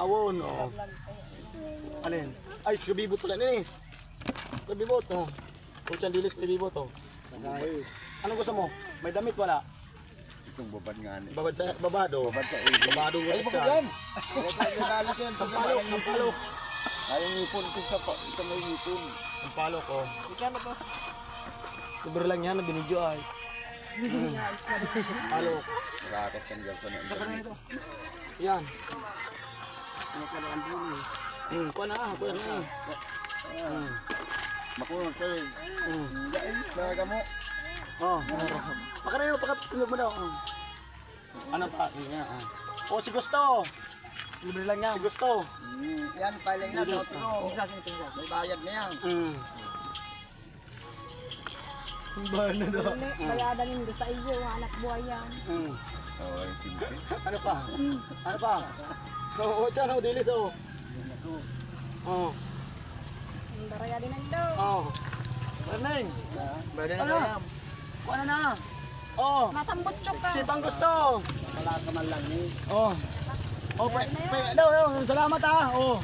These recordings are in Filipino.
Awon, oo. Alin? Ay, kabibot pala na eh. Kabibot, oh. Kuchan dilis, kabibot, oh. Anong gusto mo? May damit wala? Itong babad nga ni. Babad sa babado. Babad sa iyo. Babado Ay, sa bakit yan? Nagalit yan. Sampalok, sampalok. Ay, yung ipon. Ito may ipon. Sampalok, oh. Sobrang lang yan, binidyo ay. Palok. Nagakas kang gawin na. Saka na ito. Yan. Kuha na, kuha na. Makulong ko eh. Dahil, talaga mo. Oh. Baka na yun, baka pinog mo daw. Ano pa? Yan, ah. Oh, si Gusto. Libre lang yan. Si Gusto. Yan, pala na sa otro. May bayad na yan. Bayadan hindi sa iyo, anak buhay yan. Oh, ay, simple. Ano pa? Ano pa? Oo, dyan, oh, dilis, oh. Oh, Ang daraya din ang daw. oh. Neng, bayad na Ano? lang. Kuha na na. Oh, Nasambot chok ka. si Pang Gusto. Wala ka man lang eh. Oh. Oh, daw, salamat ah. Oh.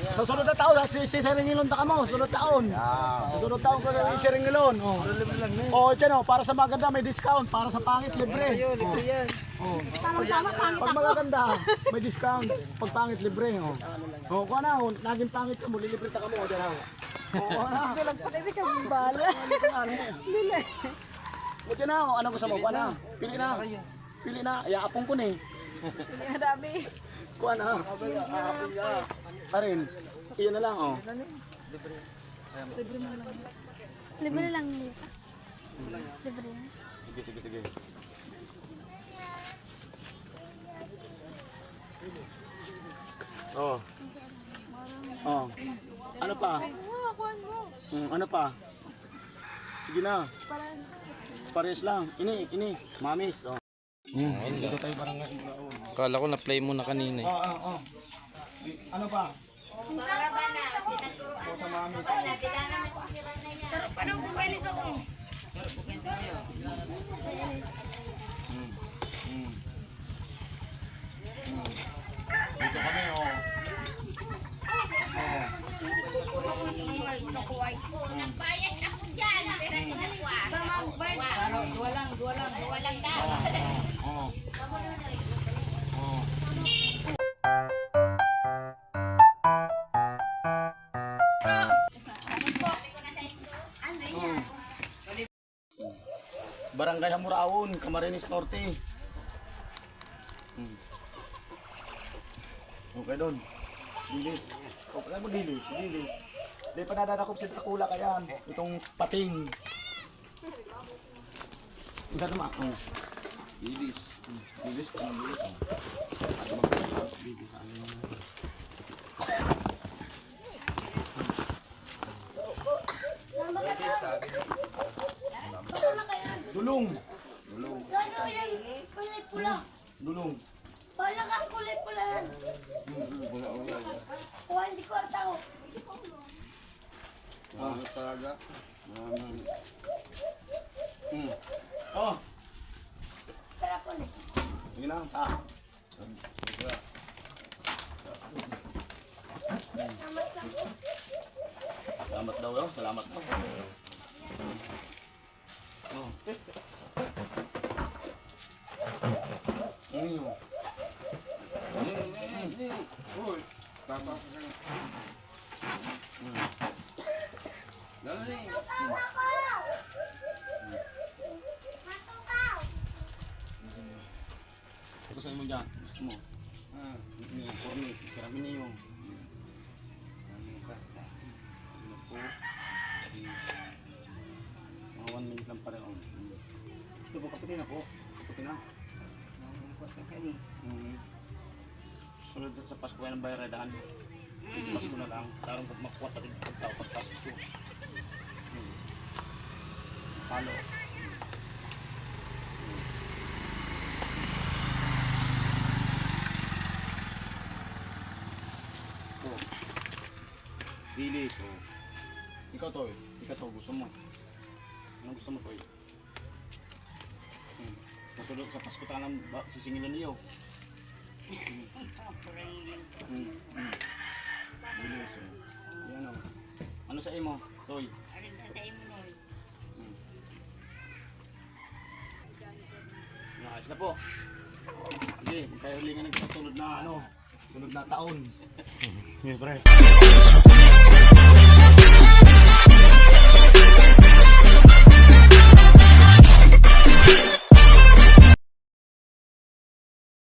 Sa sunod na taon, si Seringilon ta ka mo, sunod taon. Sa sunod taon ko na si Seringilon. Oh. Libre lang na. Oh, dyan oh, para sa maganda may discount, para sa pangit libre. Libre yan. Tamang-tama, pangit Pag ako. magaganda, may discount. Pag pangit libre. Oh. Oh, kuha na, oh, naging pangit ka mo, lilibre ta ka mo, dyan oh. Oh, na. Bilang pati ka bala. Dili. Buti na, oh, ano gusto mo? Kuha na. Pili na. Pili na. Iaapong ko ni. Hindi na dami. Kuha na. Karin. Iyon na lang, oh. Libre lang nito. Libre lang. Sige, sige, sige. Oh. Oh. Ano pa? Kuhan mo. Ano pa? Sige na. Pares lang. Ini. Mamis. Oh. Dito tayo barangay. Akala ko na-play mo na kanina eh. Oh. Ano pa? Sa mamis. Paano kung kalis ako? Dito kami, oh. Nagbayad ako dyan, pero hindi nakuha. Dua lang daw. Oh. Oh. Barangay Hamuraon, Camarines Norte. Okay doon. Dilis. Okay mo dilis. Di pa nadadakop si Dracula kaya itong pating. Ito naman. Dilis. Dilis ka ng dilis. Dulong. Gano yan? Kulay pula. Dulong. Wala kang kulay pula yan. Kuha si kwarta ko. Talaga. Oh, Sarap ko na. sige na. Ta. Salamat daw, oh. Salamat daw. Oh. Yun. Uy, tama ka na. Dali. Ito sa'yo mo dyan. Gusto mo. Yung cornet. Siramin niyo yung. Mga 1 minute lang pareho. Ito po, kapitin ako. Kapitin na. Sunod sa Pasko yan ang bayradaan. Pasko na lang. Tarong pag makuha tayo pag Pasko. Palo. Dilis, oh. Ikaw to, gusto mo. Anong gusto mo to, eh? Nasunod sa Pasko tayo ng sisingilin niyo. Bilis, oh. Yan, oh. Ano sa imo? Toy. Arin sa tayo mo noy. Ayos na po. Sige, tayo hulingan ng sunod na ano, sunod na taon. Sige, pre.